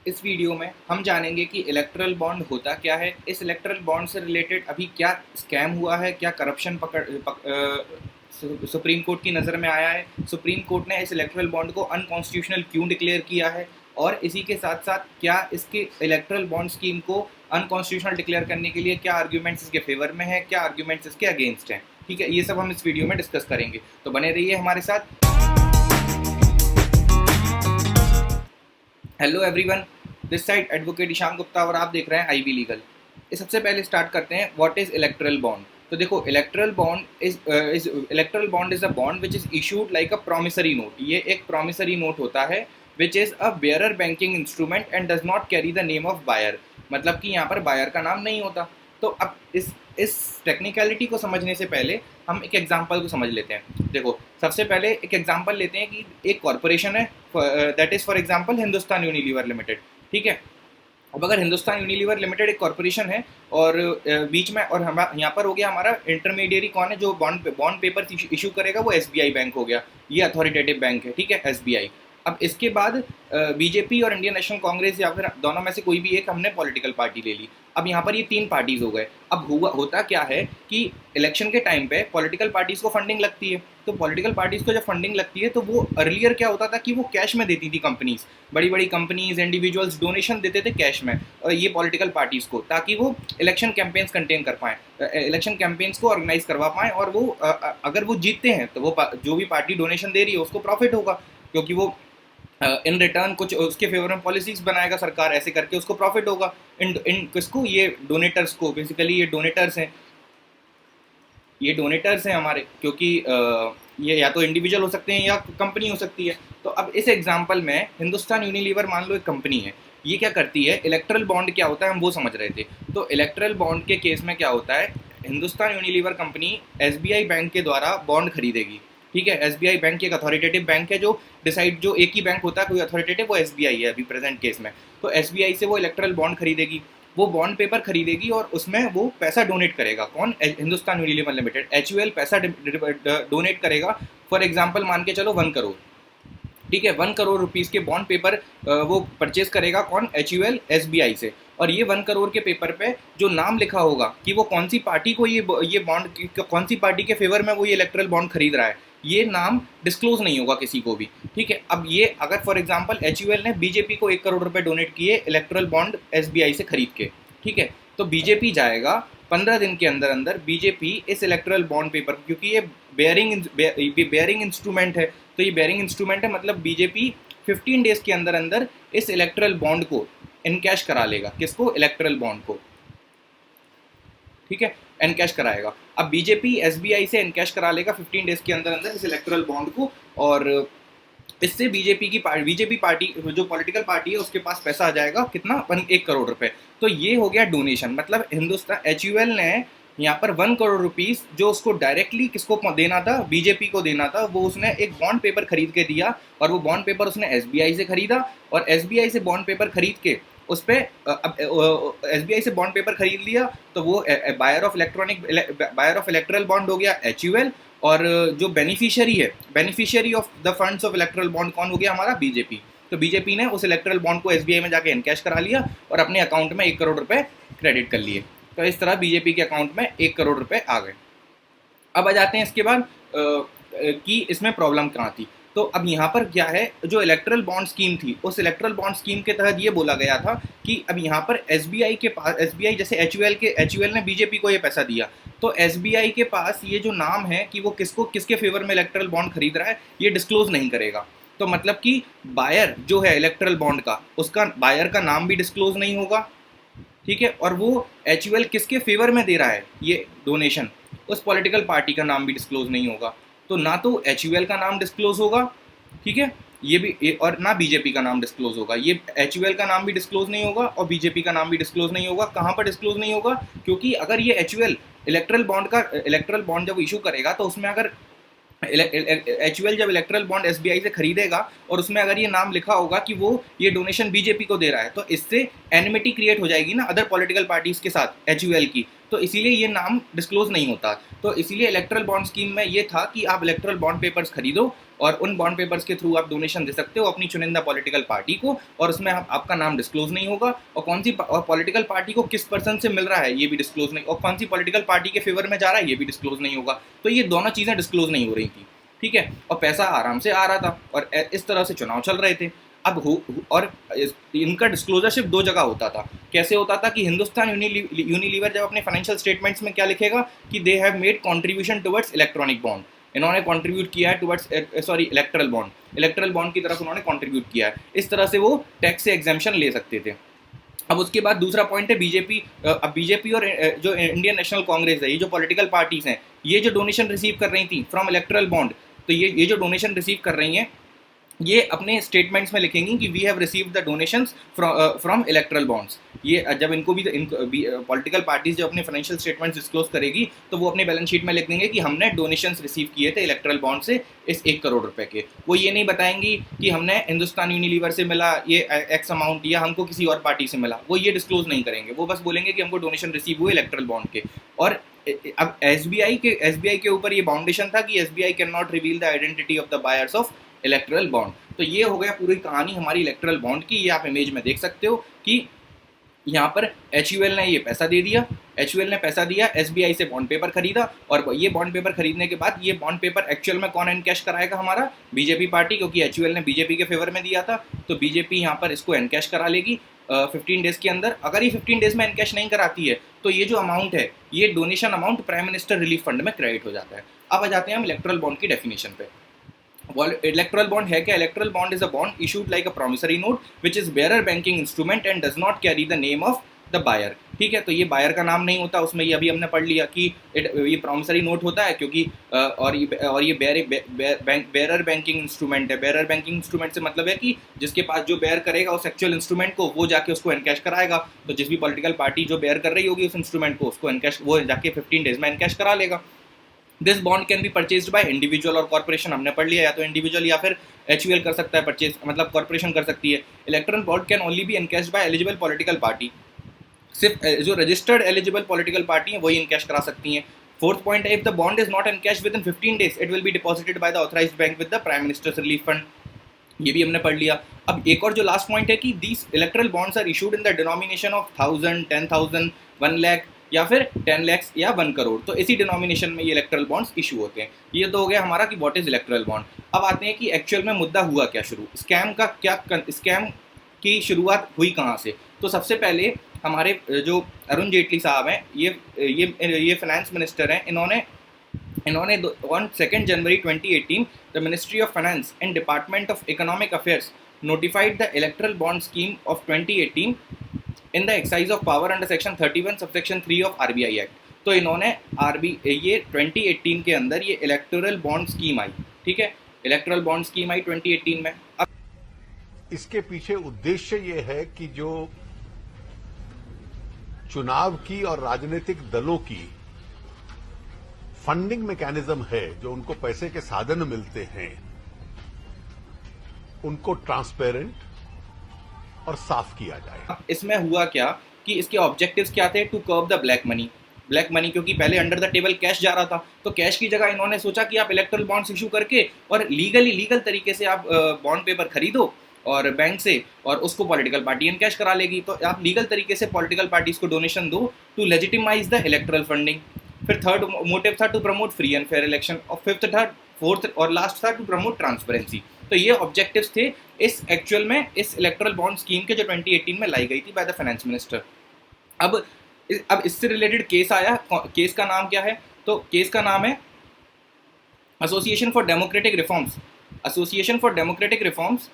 इस वीडियो में हम जानेंगे कि इलेक्टरल बॉन्ड होता क्या है, इस इलेक्टरल बॉन्ड से रिलेटेड अभी क्या स्कैम हुआ है, क्या करप्शन सुप्रीम कोर्ट की नज़र में आया है, सुप्रीम कोर्ट ने इस इलेक्टरल बॉन्ड को अनकॉन्स्टिट्यूशनल क्यों डिक्लेयर किया है, और इसी के साथ साथ क्या इसके इलेक्टरल बॉन्ड स्कीम को अनकॉन्स्टिट्यूशनल डिक्लेयर करने के लिए क्या आर्ग्यूमेंट्स इसके फेवर में है, क्या आर्ग्यूमेंट्स इसके अगेंस्ट हैं। ठीक है, ये सब हम इस वीडियो में डिस्कस करेंगे, तो बने रहिए हमारे साथ। Hello everyone, this side advocate Ishan Gupta और आप देख रहे हैं आईबी लीगल। इस सबसे पहले स्टार्ट करते हैं, व्हाट इज इलेक्टरल बॉन्ड। तो देखो, electoral bond is a bond which is issued like a promissory note. ये एक प्रोमिसरी नोट होता है which is a bearer banking instrument and does not carry the name of buyer. मतलब कि यहाँ पर बायर का नाम नहीं होता। तो अब इस टेक्निकलिटी को समझने से पहले हम एक एग्जांपल को समझ लेते हैं। देखो, सबसे पहले एक एग्जांपल लेते हैं कि एक कॉरपोरेशन है, that is for example Hindustan Unilever limited. ठीक है, अब अगर हिंदुस्तान यूनिलीवर लिमिटेड एक कॉरपोरेशन है और बीच में, और हम यहाँ पर हो गया हमारा इंटरमीडिएरी कौन है जो बॉन्ड पेपर इशू करेगा, वो एसबीआई बैंक हो गया। ये अथॉरिटेटिव बैंक है, ठीक है, एसबीआई। अब इसके बाद बीजेपी और इंडियन नेशनल कांग्रेस या फिर दोनों में से कोई भी एक हमने पॉलिटिकल पार्टी ले ली। अब यहाँ पर ये तीन पार्टीज हो गए। अब होता क्या है कि इलेक्शन के टाइम पे पॉलिटिकल पार्टीज को फंडिंग लगती है। तो पॉलिटिकल पार्टीज को जब फंडिंग लगती है तो वो अर्लियर क्या होता था कि वो कैश में देती थी कंपनीज, बड़ी बड़ी कंपनीज, इंडिविजुअल्स डोनेशन देते थे कैश में और ये पॉलिटिकल पार्टीज को, ताकि वो इलेक्शन कैंपेन्स कंटेन कर पाएँ, इलेक्शन कैंपेन्स को ऑर्गेनाइज करवा पाएँ। और वो अगर वो जीतते हैं तो वो जो भी पार्टी डोनेशन दे रही है उसको प्रॉफिट होगा, क्योंकि वो इन रिटर्न कुछ उसके फेवर में पॉलिसीज बनाएगा सरकार, ऐसे करके उसको प्रॉफिट होगा। इन किसको, ये डोनेटर्स को। बेसिकली ये डोनेटर्स हैं हमारे, क्योंकि ये या तो इंडिविजुअल हो सकते हैं या कंपनी हो सकती है। तो अब इस एग्जांपल में हिंदुस्तान यूनिलीवर मान लो एक कंपनी है, ये क्या करती है, इलेक्टरल बॉन्ड क्या होता है हम वो समझ रहे थे। तो इलेक्टरल बॉन्ड के केस में क्या होता है, Hindustan Unilever company SBI bank के द्वारा बॉन्ड खरीदेगी। ठीक है, एसबीआई बैंक एक अथॉरिटेटिव बैंक है जो एक ही बैंक होता है कोई अथॉरिटेटिव, वो एसबीआई है अभी प्रेजेंट केस में। तो एसबीआई से वो इलेक्टरल बॉन्ड खरीदेगी, वो बॉन्ड पेपर खरीदेगी और उसमें वो पैसा डोनेट करेगा। कौन, हिंदुस्तान यूनिलीवर लिमिटेड, एचयूएल पैसा डोनेट करेगा। फॉर एग्जांपल मान के चलो 1 करोड़। ठीक है, 1 करोड़ रुपीज़ के बॉन्ड पेपर वो परचेज करेगा। कौन, एचयूएल एसबीआई से। और ये 1 करोड़ के पेपर पे जो नाम लिखा होगा कि वो कौन सी पार्टी को ये बॉन्ड, कौन सी पार्टी के फेवर में वो ये इलेक्टरल बॉन्ड खरीद रहा है, ये नाम डिस्क्लोज नहीं होगा किसी को भी। ठीक है, अब ये अगर फॉर एग्जांपल एचयूएल ने बीजेपी को 1 करोड़ रुपए डोनेट किए इलेक्टरल बॉन्ड एसबीआई से खरीद के, ठीक है, तो बीजेपी जाएगा 15 दिन के अंदर अंदर, बीजेपी इस इलेक्टरल बॉन्ड पेपर, क्योंकि ये बेयरिंग इंस्ट्रूमेंट है, तो ये बेयरिंग इंस्ट्रूमेंट है, मतलब बीजेपी 15 डेज के अंदर अंदर इस इलेक्टरल बॉन्ड को इनकैश करा लेगा। किसको, इलेक्टरल बॉन्ड को। ठीक है, एनकैश कराएगा। अब बीजेपी एसबीआई से एनकैश करा लेगा 15 डेज के अंदर अंदर इस इलेक्टरल बॉन्ड को, और इससे बीजेपी पार्टी जो पॉलिटिकल पार्टी है उसके पास पैसा आ जाएगा, कितना, 1 करोड़ रुपए। तो ये हो गया डोनेशन। मतलब हिंदुस्तान एचयूएल ने यहाँ पर 1 करोड़ रुपीज़ जो उसको डायरेक्टली किसको देना था, बीजेपी को देना था, वो उसने एक बॉन्ड पेपर खरीद के दिया। और वो बॉन्ड पेपर उसने एसबीआई से खरीदा, और एसबीआई से बॉन्ड पेपर खरीद के उस पर एसबीआई से बॉन्ड पेपर खरीद लिया, तो वो बायर ऑफ इलेक्ट्रल बॉन्ड हो गया एचयूएल। और जो beneficiary of the funds of electoral bond कौन हो गया, हमारा बीजेपी। तो बीजेपी ने उस इलेक्ट्रल बॉन्ड को एसबीआई में जाके एनकैश करा लिया और अपने अकाउंट में 1 करोड़ रुपए क्रेडिट कर लिए। तो इस तरह बीजेपी के अकाउंट में 1 करोड़ रुपए आ गए। अब आ जाते हैं इसके बाद कि इसमें प्रॉब्लम कहाँ थी। तो अब यहाँ पर क्या है, जो इलेक्टरल बॉन्ड स्कीम थी, उस इलेक्टरल बॉन्ड स्कीम के तहत ये बोला गया था कि अब यहाँ पर एसबीआई के पास, एसबीआई जैसे एचयूएल ने बीजेपी को ये पैसा दिया, तो एसबीआई के पास ये जो नाम है कि वो किसके फेवर में इलेक्टरल बॉन्ड खरीद रहा है, ये डिस्क्लोज नहीं करेगा। तो मतलब कि बायर जो है इलेक्टरल बॉन्ड का, उसका बायर का नाम भी डिस्क्लोज नहीं होगा। ठीक है, और वो एचयूएल किसके फेवर में दे रहा है ये डोनेशन, उस पॉलिटिकल पार्टी का नाम भी डिस्क्लोज नहीं होगा। तो ना तो एचयूएल का नाम डिस्क्लोज होगा, ठीक है, और ना बीजेपी का नाम डिस्क्लोज होगा। ये एचयूएल का नाम भी डिस्क्लोज नहीं होगा और बीजेपी का नाम भी डिस्क्लोज नहीं होगा। कहाँ पर डिस्क्लोज नहीं होगा, क्योंकि अगर ये एचयूएल इलेक्टरल बॉन्ड जब इशू करेगा, तो उसमें अगर एचयूएल जब इलेक्टरल बॉन्ड एसबीआई से खरीदेगा और उसमें अगर ये नाम लिखा होगा कि वो ये डोनेशन बीजेपी को दे रहा है, तो इससे एनिमिटी क्रिएट हो जाएगी ना अदर पॉलिटिकल पार्टीज के साथ एचयूएल की। तो इसीलिए ये नाम डिस्क्लोज नहीं होता। तो इसीलिए इलेक्ट्रल बॉन्ड स्कीम में ये था कि आप इलेक्ट्रल बॉन्ड पेपर्स खरीदो और उन बॉन्ड पेपर्स के थ्रू आप डोनेशन दे सकते हो अपनी चुनिंदा पॉलिटिकल पार्टी को, और उसमें आपका नाम डिस्क्लोज नहीं होगा, और कौन सी पॉलिटिकल पार्टी को किस पर्सन से मिल रहा है ये भी डिस्क्लोज नहीं, और कौन सी पॉलिटिकल पार्टी के फेवर में जा रहा है ये भी डिस्क्लोज नहीं होगा। तो ये दोनों चीज़ें डिस्क्लोज नहीं हो रही थी, ठीक है, और पैसा आराम से आ रहा था और इस तरह से चुनाव चल रहे थे। और इनका डिस्क्लोजर सिर्फ दो जगह होता था। कैसे होता था कि हिंदुस्तान यूनिलीवर जब अपने फाइनेंशियल स्टेटमेंट्स में क्या लिखेगा कि they have made contribution towards electronic bond, इन्होंने कंट्रीब्यूट किया है टुवर्ड्स इलेक्ट्रल बॉन्ड की तरफ उन्होंने कंट्रीब्यूट किया है, इस तरह से वो टैक्स से एग्जेम्पशन ले सकते थे। अब उसके बाद दूसरा पॉइंट है बीजेपी। अब बीजेपी और जो इंडियन नेशनल कांग्रेस है, ये जो पॉलिटिकल पार्टीज हैं, ये जो डोनेशन रिसीव कर रही थी फ्रॉम इलेक्ट्रल बॉन्ड, तो ये जो डोनेशन रिसीव कर रही हैं ये अपने स्टेटमेंट्स में लिखेंगी कि we have received the donations from electoral bonds. ये जब इनको भी पॉलिटिकल पार्टीज जब अपने फाइनेंशियल स्टेटमेंट्स डिस्क्लोज करेगी तो वो अपने बैलेंस शीट में लिख देंगे कि हमने डोनेशंस रिसीव किए थे इलेक्ट्रल बॉन्ड से इस 1 करोड़ रुपए के। वो ये नहीं बताएंगी कि हमने हिंदुस्तान यूनिलीवर से मिला ये एक्स अमाउंट या हमको किसी और पार्टी से मिला, वो ये डिस्क्लोज नहीं करेंगे। वो बस बोलेंगे कि हमको डोनेशन रिसीव हुए इलेक्ट्रल बॉन्ड के। और अब एसबीआई के ऊपर ये बाउंडेशन था कि SBI can not reveal the identity of the buyers of electoral bond. तो ये हो गया पूरी कहानी हमारी इलेक्ट्रल बॉन्ड की। ये आप इमेज में देख सकते हो कि यहाँ पर HUL ने ये पैसा दे दिया, HUL ने पैसा दिया, SBI से बॉन्ड पेपर खरीदा, और ये बॉन्ड पेपर खरीदने के बाद ये बॉन्ड पेपर एक्चुअल में कौन एनकैश कराएगा? हमारा बीजेपी पार्टी, क्योंकि HUL ने बीजेपी के फेवर में दिया था। तो बीजेपी यहाँ पर इसको एनकैश करा लेगी 15 डेज के अंदर। अगर ये 15 डेज में एनकैश नहीं कराती है तो ये जो अमाउंट है, ये donation amount prime minister relief fund में क्रेडिट हो जाता है। अब आ जाते हैं हम इलेक्ट्रल बॉन्ड की डेफिनेशन पे। इलेक्ट्रल बॉन्ड है क्या? Electoral bond is a bond issued like a promissory note which is bearer banking instrument and does not carry the name of the buyer. ठीक है, तो ये बायर का नाम नहीं होता उसमें। ये अभी हमने पढ़ लिया कि ये प्रॉमिसरी नोट होता है क्योंकि और ये बेयरर बैंकिंग इंस्ट्रूमेंट है। बेयरर बैंकिंग इंस्ट्रूमेंट से मतलब है कि जिसके पास जो बेयर करेगा उस एक्चुअल इंस्ट्रूमेंट को, वो जाके उसको एनकैश कराएगा। तो जिस भी पॉलिटिकल पार्टी जो बेयर कर रही होगी उस इंस्ट्रूमेंट को, उसको एनकैश वो जाके 15 डेज में एनकैश करा लेगा। This bond can be purchased by individual और कॉर्पोरेशन, हमने पढ़ लिया, या तो इंडिविजुअल या फिर HUL कर सकता है परचेज, मतलब कॉर्पोरेशन कर सकती है। Electoral bond can only be encashed by eligible political party, सिर्फ जो रजिस्टर्ड एलिजिबल पॉलिटिकल पार्टी है वही इनकैश करा सकती हैं। फोर्थ पॉइंट है, if the bond is not encash with in 15 days it will be deposited by the authorised bank with the prime ministers relief fund. ये भी हमने पढ़ लिया। अब एक और जो लास्ट पॉइंट है कि these electoral bonds are issued in the denomination of 1000, 10,000, 1 lakh या फिर 10 लाख या 1 करोड़। तो इसी डिनोमिनेशन में ये इलेक्ट्रल बॉन्ड्स इशू होते हैं। ये तो हो गया हमारा कि व्हाट इज इलेक्ट्रल बॉन्ड। अब आते हैं कि एक्चुअल में मुद्दा हुआ क्या शुरू, स्कैम की शुरुआत हुई कहाँ से। तो सबसे पहले हमारे जो अरुण जेटली साहब हैं, ये फाइनेंस मिनिस्टर हैं, इन्होंने on 2 January 2018 the ministry of finance and department of economic affairs notified the electoral bond scheme of 2018 in the excise of power under section 31 subsection 3 of RBI act. तो इन्होंने ये 2018 के अंदर ये इलेक्टोरल बॉन्ड स्कीम आई, ठीक है, electoral bond scheme आई 2018 में। अब इसके पीछे उद्देश्य ये है कि जो चुनाव की और राजनीतिक दलों की फंडिंग मैकेनिज्म है, जो उनको पैसे के साधन मिलते हैं, उनको ट्रांसपेरेंट और साफ किया जाए। इसमें हुआ क्या कि इसके ऑब्जेक्टिव्स क्या थे? To curb the black money, क्योंकि पहले अंडर द टेबल कैश जा रहा था, तो कैश की जगह इन्होंने सोचा कि आप इलेक्ट्रल बॉन्ड्स इशू करके और लीगल तरीके से आप बॉन्ड पेपर खरीदो और बैंक से, और उसको पॉलिटिकल पार्टी एनकैश करा लेगी। तो आप लीगल तरीके से पॉलिटिकल पार्टीज को डोनेशन दो to legitimise the electoral funding. फिर थर्ड मोटिव था to promote free and fair election, और फोर्थ और लास्ट था टू प्रमोट ट्रांसपेरेंसी। तो ये ऑब्जेक्टिव्स थे इस एक्चुअल में इस इलेक्ट्रल बॉन्ड स्कीम के जो 2018 में लाई गई थी बाय द फाइनेंस मिनिस्टर। अब इससे रिलेटेड केस आया। केस का नाम क्या है? तो केस का नाम है association for democratic reforms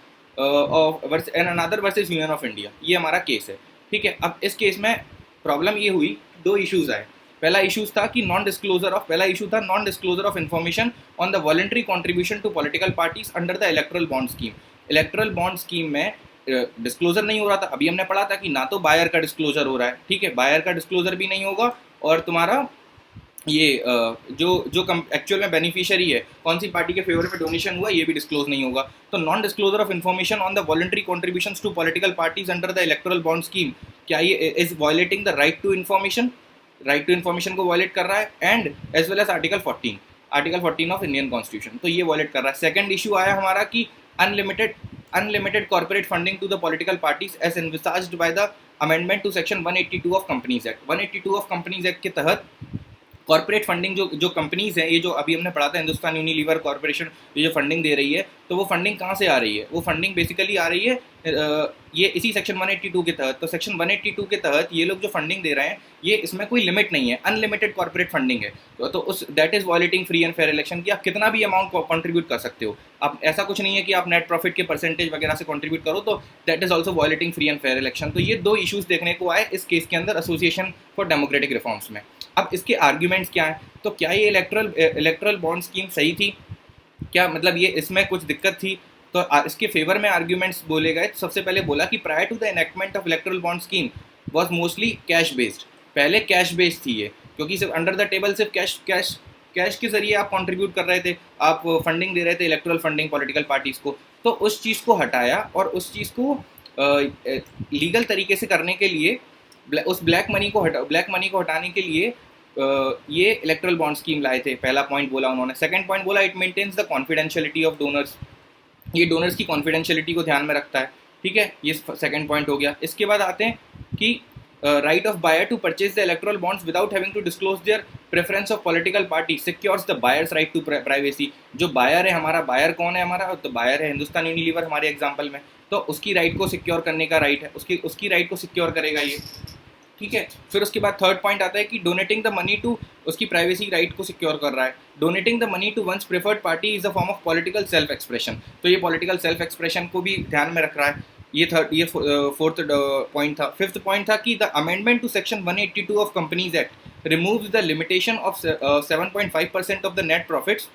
and another versus union of India. ये हमारा केस है, ठीक है। अब इस केस में प्रॉब्लम ये हुई, 2 इश्यूज आए। पहला इशू था non disclosure of information on the voluntary contribution to political parties under the electoral bond scheme. Electoral bond scheme में डिस्क्लोजर नहीं हो रहा था। अभी हमने पढ़ा था कि ना तो बायर का डिस्क्लोजर हो रहा है, ठीक है, बायर का डिस्क्लोजर भी नहीं होगा, और तुम्हारा ये जो एक्चुअल में बेनिफिशियरी है, कौन सी पार्टी के फेवर में डोनेशन हुआ, ये भी डिस्क्लोज नहीं होगा। तो non disclosure of information on the voluntary contribution to political parties under the electoral bond scheme, क्या ये is violating the right to information? Right to information को वायलेट कर रहा है, and as well as article 14 of Indian constitution, तो ये violet कर रहा है। सेकंड इशू आया हमारा कि unlimited corporate funding to the political parties as envisaged by the amendment to section 182 of companies act. 182 of companies act के तहत कॉर्पोरेट फंडिंग जो कंपनीज हैं, ये जो अभी हमने पढ़ा था हिंदुस्तान यूनिलीवर कॉर्पोरेशन, ये जो फंडिंग दे रही है, तो वो फंडिंग कहाँ से आ रही है? वो फंडिंग बेसिकली आ रही है ये इसी सेक्शन 182 के तहत। तो सेक्शन 182 के तहत ये लोग जो फंडिंग दे रहे हैं, ये इसमें कोई लिमिट नहीं है, अनलिमिटेड कॉर्पोरेट फंडिंग है। तो उस that is violating free and fair election की। आप कितना भी अमाउंट कंट्रीब्यूट कर सकते हो, आप ऐसा कुछ नहीं है कि आप नेट प्रॉफिट के परसेंटेज वगैरह से कंट्रीब्यूट करो, तो that is also violating free and fair election. तो ये दो इशूज देखने को आए इस केस के अंदर, एसोसिएशन फॉर डेमोक्रेटिक रिफॉर्म्स में। अब इसके आर्ग्यूमेंट्स क्या हैं? तो क्या ये इलेक्ट्रल बॉन्ड स्कीम सही थी? क्या मतलब ये इसमें कुछ दिक्कत थी? तो इसके फेवर में आर्ग्यूमेंट्स बोले गए। तो सबसे पहले बोला कि prior to the enactment of electoral bond scheme was mostly cash based. पहले कैश बेस्ड थी ये, क्योंकि सिर्फ अंडर द टेबल सिर्फ कैश के जरिए आप कंट्रीब्यूट कर रहे थे, आप फंडिंग दे रहे थे, इलेक्ट्रल फंडिंग पॉलिटिकल पार्टीज़ को। तो उस चीज़ को हटाया और उस चीज़ को लीगल तरीके से करने के लिए, उस ब्लैक मनी को हटाने के लिए ये इलेक्ट्रल बॉन्ड स्कीम लाए थे। पहला पॉइंट बोला उन्होंने। सेकंड पॉइंट बोला it maintains the confidentiality of donors. ये डोनर्स की कॉन्फिडेंशियलिटी को ध्यान में रखता है, ठीक है, ये सेकंड पॉइंट हो गया। इसके बाद आते हैं कि right of buyer to purchase the electoral bonds without having to disclose their preference of political party secures the buyer's right to privacy. जो बायर है हमारा, बायर कौन है हमारा? तो बायर है हिंदुस्तान यूनिलीवर हमारे एग्जाम्पल में, तो उसकी राइट को सिक्योर करने का राइट है, उसकी राइट को सिक्योर करेगा ये, ठीक है। फिर उसके बाद थर्ड पॉइंट आता है कि डोनेटिंग द मनी टू, उसकी प्राइवेसी राइट को सिक्योर कर रहा है। Donating the money to one's preferred party is a form of political self expression. तो ये पॉलिटिकल सेल्फ एक्सप्रेशन को भी ध्यान में रख रहा है। ये फोर्थ पॉइंट था। फिफ्थ पॉइंट था कि the amendment to section 182 of companies act removes the limitation of 7.5% of the net profits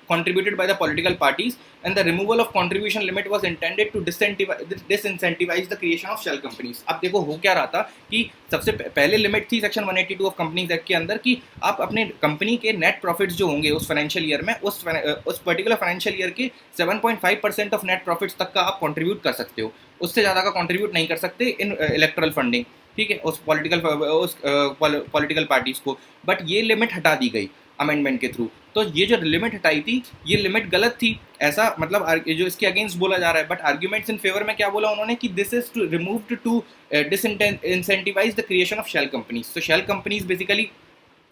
contributed by the political parties, and the removal of contribution limit was intended to disincentivize the creation of shell companies। अब देखो हो क्या रहा था कि सबसे पहले limit थी सेक्शन 182 ऑफ कंपनीज एक्ट के अंदर कि आप अपने कंपनी के नेट प्रॉफिट्स जो होंगे उस फाइनेंशियल ईयर में, उस पर्टिकुलर फाइनेंशियल ईयर के 7.5% ऑफ नेट प्रॉफिट्स तक का आप कंट्रीब्यूट कर सकते हो, उससे ज़्यादा का कंट्रीब्यूट नहीं कर सकते इन इलेक्ट्रल फंडिंग, ठीक है, उस पॉलिटिकल पार्टीज़ को। बट ये लिमिट हटा दी गई अमेंडमेंट के थ्रू। तो ये जो लिमिट हटाई थी, ये लिमिट गलत थी, ऐसा मतलब जो इसके अगेंस्ट बोला जा रहा है। बट आर्ग्यूमेंट्स इन फेवर में क्या बोला उन्होंने कि this is to removed to disincentivise the creation of shell companies. तो शेल कंपनीज बेसिकली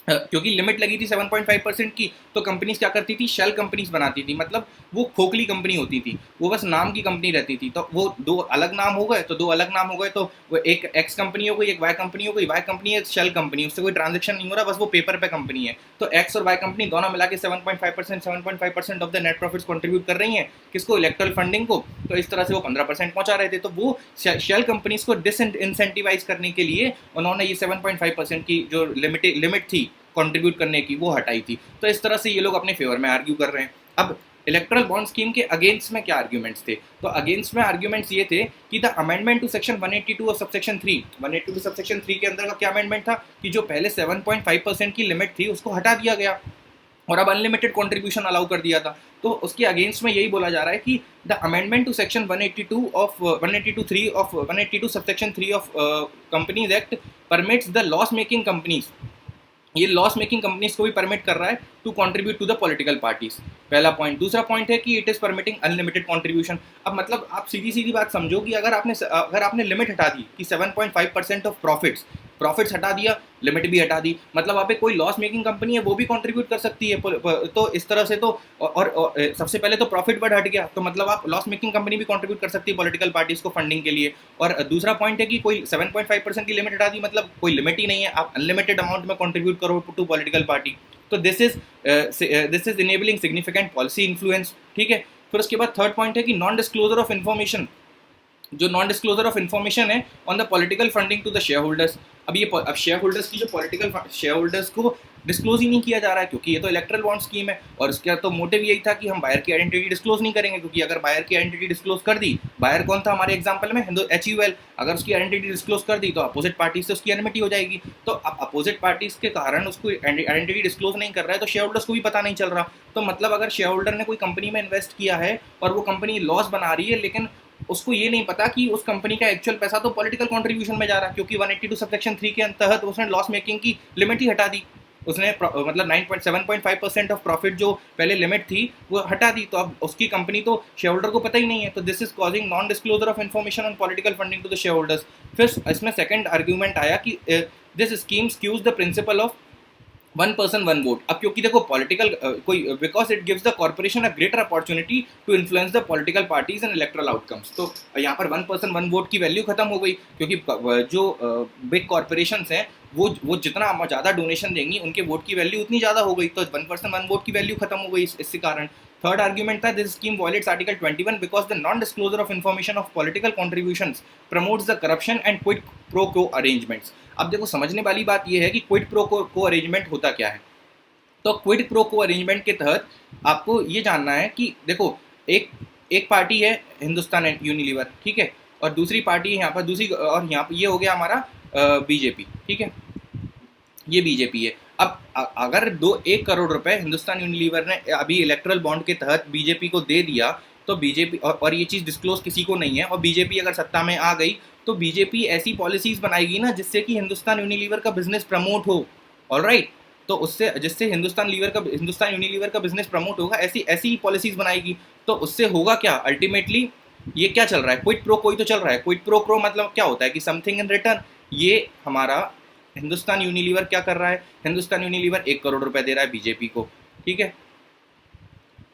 क्योंकि लिमिट लगी थी 7.5% की, तो कंपनीज क्या करती थी? शेल कंपनीज बनाती थी, मतलब वो खोखली कंपनी होती थी, वो बस नाम की कंपनी रहती थी। तो वो दो अलग नाम हो गए, तो वो एक एक्स कंपनी हो गई, एक वाई कंपनी हो गई। वाई कंपनी एक शेल कंपनी, उससे कोई ट्रांजेक्शन नहीं हो रहा, बस वो पेपर पे कंपनी है। तो एक्स और वाई कंपनी दोनों मिला के 7.5% of the net profits contribute कर रही हैं किसको? इलेक्ट्रल फंडिंग को। तो इस तरह से वो 15% पहुंचा रहे थे। तो वो शेल कंपनीज को डिसइंसेंटिवाइज करने के लिए उन्होंने ये 7.5% की जो लिमिट थी कंट्रीब्यूट करने की, वो हटाई थी। तो इस तरह से ये लोग अपने फेवर में आर्ग्यू कर रहे हैं। अब इलेक्ट्रल बॉन्ड स्कीम के अगेंस्ट में क्या आर्ग्यूमेंट्स थे? तो अगेंस्ट में आर्ग्यूमेंट्स ये थे कि the amendment to section 182 of subsection 3, 182 subsection 3 के अंदर का क्या अमेंडमेंट था कि जो पहले 7.5% की लिमिट थी उसको हटा दिया गया और अब अनलिमिटेड कंट्रीब्यूशन अलाउ कर दिया था। तो उसके अगेंस्ट में यही बोला जा रहा है कि the amendment to section 182 subsection 3 of companies act permits the loss making companies, ये लॉस मेकिंग कंपनीज को भी परमिट कर रहा है to contribute to the political parties. पहला पॉइंट। दूसरा पॉइंट है कि it is permitting unlimited contribution. अब मतलब आप सीधी बात समझो कि अगर आपने लिमिट हटा दी कि 7.5% ऑफ प्रॉफिट्स हटा दिया, लिमिट भी हटा दी, मतलब आप कोई लॉस मेकिंग कंपनी है वो भी कंट्रीब्यूट कर सकती है। तो इस तरह से तो और सबसे पहले तो प्रॉफिट बढ़ हट गया, तो मतलब आप लॉस मेकिंग कंपनी भी कंट्रीब्यूट कर सकती है पॉलिटिकल पार्टीज को फंडिंग के लिए। और दूसरा पॉइंट है कि कोई 7.5% की लिमिट हटा दी, मतलब कोई लिमिट ही नहीं है, आप अनलिमिटेड अमाउंट में कंट्रीब्यूट करो टू पॉलिटिकल पार्टी। तो this is enabling significant policy influence, ठीक है। फिर उसके बाद थर्ड पॉइंट है कि नॉन डिस्क्लोजर ऑफ इन्फॉर्मेशन, जो नॉन डिस्क्लोजर ऑफ इन्फॉर्मेशन है on the political funding to the shareholders. अब शेयर होल्डर्स की जो पॉलिटिकल शेयर होल्डर्स को डिस्क्लोज ही नहीं किया जा रहा है, क्योंकि ये तो इलेक्ट्रल बॉन्ड स्कीम है। और इसका तो मोटिव यही था कि हम बायर की आइडेंटिटी डिस्क्लोज नहीं करेंगे, क्योंकि अगर बायर की आइडेंटिटी डिस्क्लोज कर दी, बायर कौन था हमारे एग्जांपल में? HUL, अगर उसकी आइडेंटिटी डिस्क्लोज कर दी तो अपोजिट पार्टी से उसकी एनिमिटी हो जाएगी। तो अब अपोजिट पार्टीज के कारण उसको आइडेंटिटी डिस्क्लोज नहीं कर रहा है, तो शेयर होल्डर्स को भी पता नहीं चल रहा। तो मतलब अगर शेयर होल्डर ने कोई कंपनी में इन्वेस्ट किया है और वो कंपनी लॉस बना रही है, लेकिन उसको ये नहीं पता कि उस कंपनी का एक्चुअल पैसा तो पॉलिटिकल कंट्रीब्यूशन में जा रहा है, क्योंकि 182 सबसेक्शन 3 के तहत उसने लॉस मेकिंग की लिमिट ही हटा दी। उसने मतलब 9.7.5% ऑफ प्रॉफिट जो पहले लिमिट थी वो हटा दी, तो अब उसकी कंपनी तो शेयर होल्डर को पता ही नहीं है। तो this is causing non disclosure of information on political funding to the shareholders. फिर इसमें सेकंड आर्ग्यूमेंट आया कि this scheme skews the principle of 1 person 1 vote। अब क्योंकि देखो पॉलिटिकल कोई because it gives the corporation a greater opportunity to influence the political parties and electoral outcomes. तो यहाँ पर 1 person 1 vote की वैल्यू खत्म हो गई, क्योंकि जो बिग कॉर्पोरेशंस हैं वो जितना ज़्यादा डोनेशन देंगी उनके वोट की वैल्यू उतनी ज़्यादा हो गई, तो 1 person 1 vote की वैल्यू खत्म हो गई इसके कारण। थर्ड आर्ग्यूमेंट था this scheme violets article 21 because the non disclosure of information of political contributions promotes the corruption and quid pro को अरेंजमेंट्स। अब देखो समझने वाली बात यह है कि क्विड प्रो को अरेंजमेंट होता क्या है। तो क्विड प्रो को अरेंजमेंट के तहत आपको ये जानना है कि देखो एक एक पार्टी है हिंदुस्तान यूनिलीवर, ठीक है, और दूसरी पार्टी है यहाँ पर दूसरी, और यहाँ पर ये हो गया हमारा बीजेपी, ठीक है, ये बीजेपी है। अब अगर 1 करोड़ रुपए हिंदुस्तान यूनिलीवर ने अभी इलेक्ट्रल बॉन्ड के तहत बीजेपी को दे दिया, तो बीजेपी और ये चीज़ डिस्क्लोज किसी को नहीं है, और बीजेपी अगर सत्ता में आ गई तो बीजेपी ऐसी पॉलिसीज बनाएगी ना जिससे कि हिंदुस्तान यूनिलीवर का बिजनेस प्रमोट हो। ऑलराइट, तो उससे जिससे हिंदुस्तान यूनिलीवर का बिजनेस प्रमोट होगा, ऐसी पॉलिसीज बनाएगी। तो उससे होगा क्या अल्टीमेटली, ये क्या चल रहा है, क्विड प्रो कोई तो चल रहा है। क्विड प्रो क्रो मतलब क्या होता है कि समथिंग इन रिटर्न। ये हमारा हिंदुस्तान यूनिलीवर क्या कर रहा है, हिंदुस्तान यूनिलीवर 1 करोड़ रुपए दे रहा है बीजेपी को, ठीक है,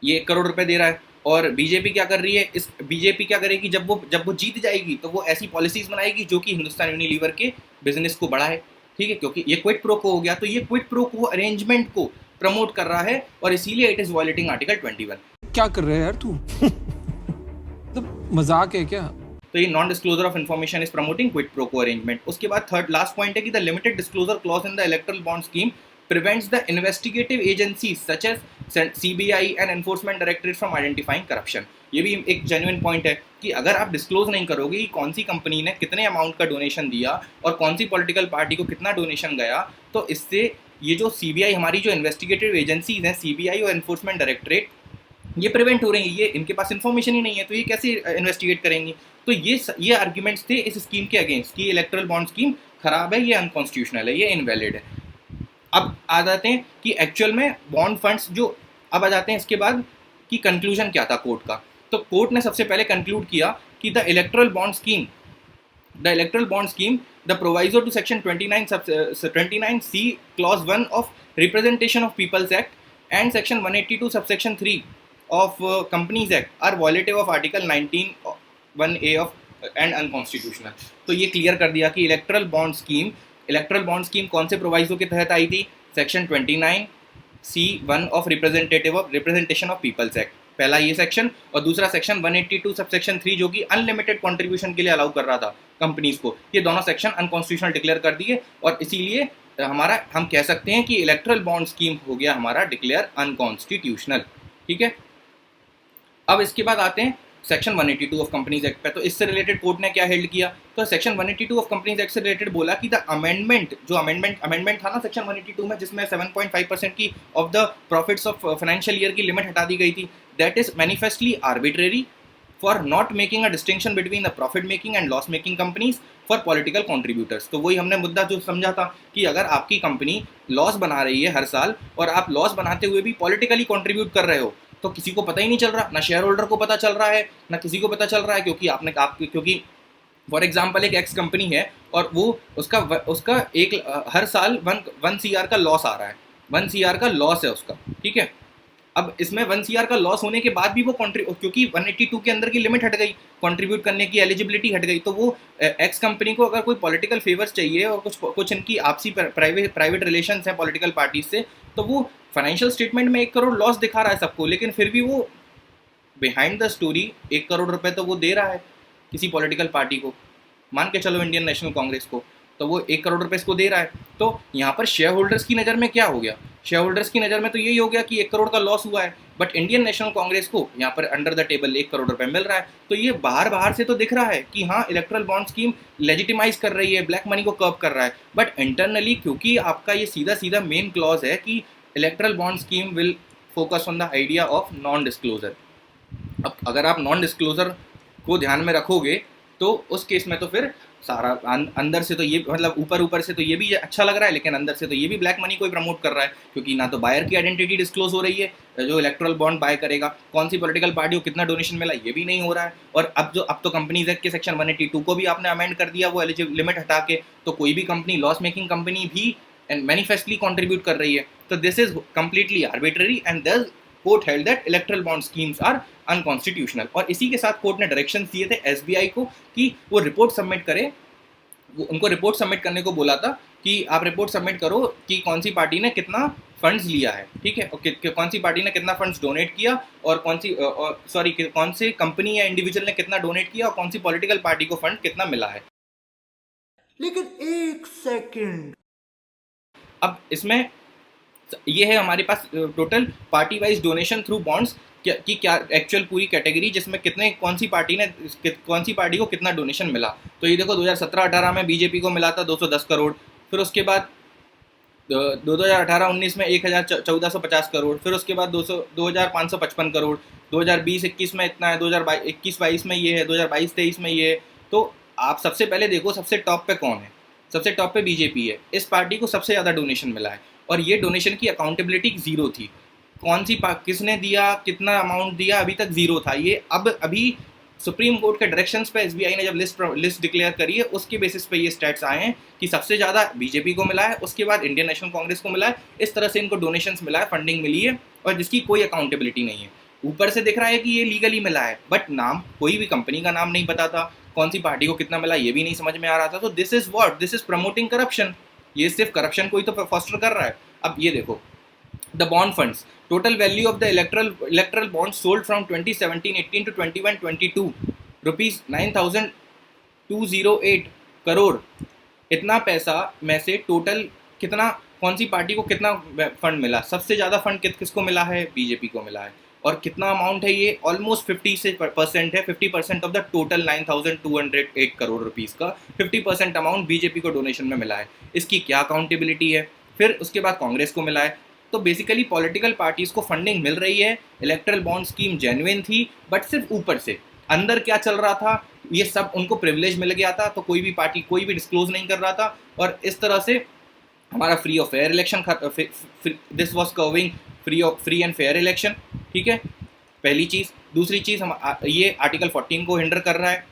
ये 1 करोड़ रुपए दे रहा है, और बीजेपी क्या कर रही है, इस बीजेपी क्या करेगी जब वो जीत जाएगी तो वो ऐसी पॉलिसीज बनाएगी जो कि हिंदुस्तान यूनिलीवर के बिजनेस को बढ़ाए, ठीक है, क्योंकि ये क्विड प्रो को हो गया, तो ये क्विड प्रो को अरेंजमेंट को प्रमोट कर रहा है, और इसीलिए इट इज वायलेटिंग आर्टिकल 21। क्या कर रहे हैं यार तू? तो मजाक है क्या? तो ये non disclosure of information is promoting quid pro को अरेंजमेंट। उसके बाद थर्ड लास्ट पॉइंट है कि the limited disclosure clause in the electoral bond scheme prevents the investigative agencies such as CBI and Enforcement Directorate from identifying corruption। ये भी एक genuine point है कि अगर आप डिस्क्लोज नहीं करोगे कि कौन सी कंपनी ने कितने अमाउंट का डोनेशन दिया और कौन सी पॉलिटिकल पार्टी को कितना डोनेशन गया, तो इससे ये जो CBI हमारी जो इन्वेस्टिगेटिव एजेंसीज हैं, CBI और एनफोर्समेंट डायरेक्टरेट, ये प्रिवेंट हो रही है, ये इनके पास इन्फॉर्मेशन ही नहीं है, तो ये कैसे इन्वेस्टिगेट करेंगी। तो ये आर्ग्यूमेंट्स थे इस स्कीम के अगेंस्ट कि इलेक्ट्रल बॉन्ड स्कीम खराब है, ये अनकॉन्स्टिट्यूशनल है, ये इनवैलिड है। अब आ जाते हैं कि एक्चुअल में बॉन्ड फंड्स जो, अब आ जाते हैं इसके बाद कि कंक्लूजन क्या था कोर्ट का। तो कोर्ट ने सबसे पहले कंक्लूड किया कि the electoral bond scheme the proviso to section 29C clause 1 of representation of people's act and section 182 subsection 3 of companies act are violative of article 19(1)(a) of and unconstitutional. तो ये clear कर दिया कि erectile bond scheme कौन से proviso के तहत आई थी, section 29C(1) of representation of people's act, पहला ये सेक्शन, और दूसरा सेक्शन 182 सबसेक्शन 3 जो कि अनलिमिटेड कंट्रीब्यूशन के लिए अलाउ कर रहा था कंपनीज को। ये दोनों सेक्शन अनकॉन्स्टिट्यूशनल डिक्लेयर कर दिए, और इसीलिए हम कह सकते हैं कि इलेक्ट्रल बॉन्ड स्कीम हो गया हमारा डिक्लेयर अनकॉन्स्टिट्यूशनल, ठीक है। अब इसके बाद आते हैं सेक्शन 182 ऑफ कंपनीज एक्ट पे। तो इससे रिलेटेड कोर्ट ने क्या हेल्ड किया, तो सेक्शन 182 ऑफ कंपनीज एक्ट से रिलेटेड बोला कि द अमेंडमेंट था ना सेक्शन 182 में, जिसमें 7.5% की of the profits of financial year की लिमिट हटा दी गई थी, that is manifestly arbitrary for not making a distinction between the profit making and loss making companies for political contributors. तो वही हमने मुद्दा जो समझा था कि अगर आपकी कंपनी लॉस बना रही है हर साल, और आप लॉस बनाते हुए भी पॉलिटिकली कॉन्ट्रीब्यूट कर रहे हो, तो किसी को पता ही नहीं चल रहा, ना शेयर होल्डर को पता चल रहा है, ना किसी को पता चल रहा है, क्योंकि फॉर एग्जांपल एक एक्स कंपनी है और वो उसका एक हर साल 1 CR का लॉस आ रहा है, 1 CR का लॉस है उसका, ठीक है। अब इसमें 1 CR का लॉस होने के बाद भी वो क्योंकि 182 के अंदर की लिमिट हट गई, कंट्रीब्यूट करने की एलिजिबिलिटी हट गई, तो वो एक्स कंपनी को अगर कोई पॉलिटिकल फेवर्स चाहिए और कुछ इनकी आपसी प्राइवेट रिलेशंस हैं पॉलिटिकल पार्टीज से, तो वो फाइनेंशियल स्टेटमेंट में 1 करोड़ लॉस दिखा रहा है सबको, लेकिन फिर भी वो बिहाइंड द स्टोरी 1 करोड़ रुपए तो वो दे रहा है किसी पॉलिटिकल पार्टी को, मान के चलो इंडियन नेशनल कांग्रेस को, तो वो 1 करोड़ रुपए इसको दे रहा है। तो यहाँ पर शेयर होल्डर्स की नज़र में क्या हो गया, शेयर होल्डर्स की नज़र में तो यही हो गया कि 1 करोड़ का लॉस हुआ है, बट इंडियन नेशनल कांग्रेस को यहाँ पर अंडर द टेबल 1 करोड़ रुपए मिल रहा है। तो ये बाहर से तो दिख रहा है कि हाँ इलेक्ट्रल बॉन्ड स्कीम लेजिटिमाइज कर रही है, ब्लैक मनी को कर्व कर रहा है, बट इंटरनली क्योंकि आपका ये सीधा मेन क्लॉज है कि erectile bond scheme will focus on the idea of non disclosure. अब अगर आप नॉन डिस्क्लोजर को ध्यान में रखोगे तो उस केस में तो फिर सारा अंदर से तो ये मतलब ऊपर से तो ये भी अच्छा लग रहा है, लेकिन अंदर से तो ये भी ब्लैक मनी को ही प्रमोट कर रहा है, क्योंकि ना तो बायर की आइडेंटिटी डिस्क्लोज हो रही है जो इलेक्ट्रल बॉन्ड बाय करेगा, कौन सी पॉलिटिकल पार्टी को कितना डोनेशन मिला ये भी नहीं हो रहा है। और अब तो कंपनीज एक्ट के सेक्शन 182 को भी आपने अमेंड कर दिया वो एलिजिबल लिमिट हटा के, तो कोई भी कंपनी लॉस मेकिंग कंपनी भी मैनिफेस्टली कॉन्ट्रीब्यूट कर रही है। तो this is completely arbitrary and this court held that electoral bond schemes are unconstitutional. और इसी के साथ कोर्ट ने डायरेक्शंस दिए थे एसबीआई को कि वो रिपोर्ट सबमिट करे, उनको रिपोर्ट सबमिट करने को बोला था कि आप रिपोर्ट सबमिट करो कि कौन सी पार्टी ने कितना फंड्स लिया है, ठीक है, कौन सी पार्टी ने कितना फंड्स डोनेट किया और कौन सी कंपनी या इंडिविजुअल ने कितना डोनेट किया और कौन सी पॉलिटिकल पार्टी को फंड कितना मिला है। लेकिन एक सेकंड, अब इसमें ये है हमारे पास total party wise donation through bonds की क्या एक्चुअल पूरी कैटेगरी, जिसमें कितने कौन सी पार्टी को कितना डोनेशन मिला। तो ये देखो 2017-18 में बीजेपी को मिला था 210 करोड़, फिर उसके बाद 2018-19 में 1450 करोड़, फिर उसके बाद 2555 करोड़, 2020-21 में इतना है, 2021-22 में ये है, 2022-23 में ये है। तो आप सबसे पहले देखो सबसे टॉप पे कौन है, सबसे टॉप पे बीजेपी है, इस पार्टी को सबसे ज़्यादा डोनेशन मिला है और ये डोनेशन की अकाउंटेबिलिटी जीरो थी। कौन सी किसने दिया, कितना अमाउंट दिया, अभी तक जीरो था। ये अभी सुप्रीम कोर्ट के डायरेक्शंस पे एसबीआई ने जब लिस्ट डिक्लेयर करी है उसके बेसिस पे ये स्टैट्स आए हैं कि सबसे ज़्यादा बीजेपी को मिला है, उसके बाद इंडियन नेशनल कांग्रेस को मिला है। इस तरह से इनको डोनेशंस मिला है, फंडिंग मिली है और जिसकी कोई अकाउंटेबिलिटी नहीं है। ऊपर से दिख रहा है कि ये लीगली मिला है, बट नाम कोई भी कंपनी का नाम नहीं पता था, कौन सी पार्टी को कितना मिला ये भी नहीं समझ में आ रहा था। तो दिस इज प्रमोटिंग करप्शन। ये सिर्फ करप्शन को ही तो फॉस्टर कर रहा है। अब ये देखो the bond funds, total value of the electoral bond sold from 2017-18 to 21-22 rupees 9,208 crore. इतना पैसा में से टोटल कितना, कौन सी पार्टी को कितना फंड मिला, सबसे ज़्यादा फंड किसको मिला है, बीजेपी को मिला है। और कितना अमाउंट है ये, ऑलमोस्ट 50% है, 50% of the total 9,208 crore rupees का 50% अमाउंट बीजेपी को डोनेशन में मिला है। इसकी क्या अकाउंटेबिलिटी है। फिर उसके बाद कांग्रेस को मिला है। तो बेसिकली पॉलिटिकल पार्टीज़ को फंडिंग मिल रही है, इलेक्ट्रल बॉन्ड स्कीम जेन्युइन थी, बट सिर्फ ऊपर से। अंदर क्या चल रहा था ये सब उनको प्रिविलेज मिल गया था, तो कोई भी पार्टी कोई भी डिस्क्लोज नहीं कर रहा था। और इस तरह से हमारा फ्री और fair election, this was curving free and fair election, ठीक है, पहली चीज़। दूसरी चीज़ ये आर्टिकल 14 को हिंडर कर रहा है,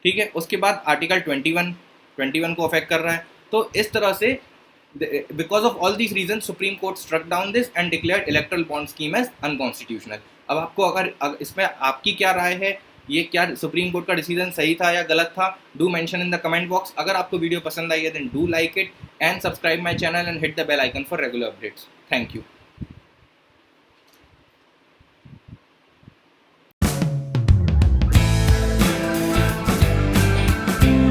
ठीक है। उसके बाद आर्टिकल 21 को अफेक्ट कर रहा है। तो इस तरह से because of all these reason Supreme Court struck down this and declared electoral bond scheme as unconstitutional. अब आपको अगर इसमें आपकी क्या राय है, ये क्या सुप्रीम कोर्ट का डिसीजन सही था या गलत था, do mention in the comment box. अगर आपको वीडियो पसंद आई है then do like it and subscribe my channel and hit the bell icon for regular updates. Thank you.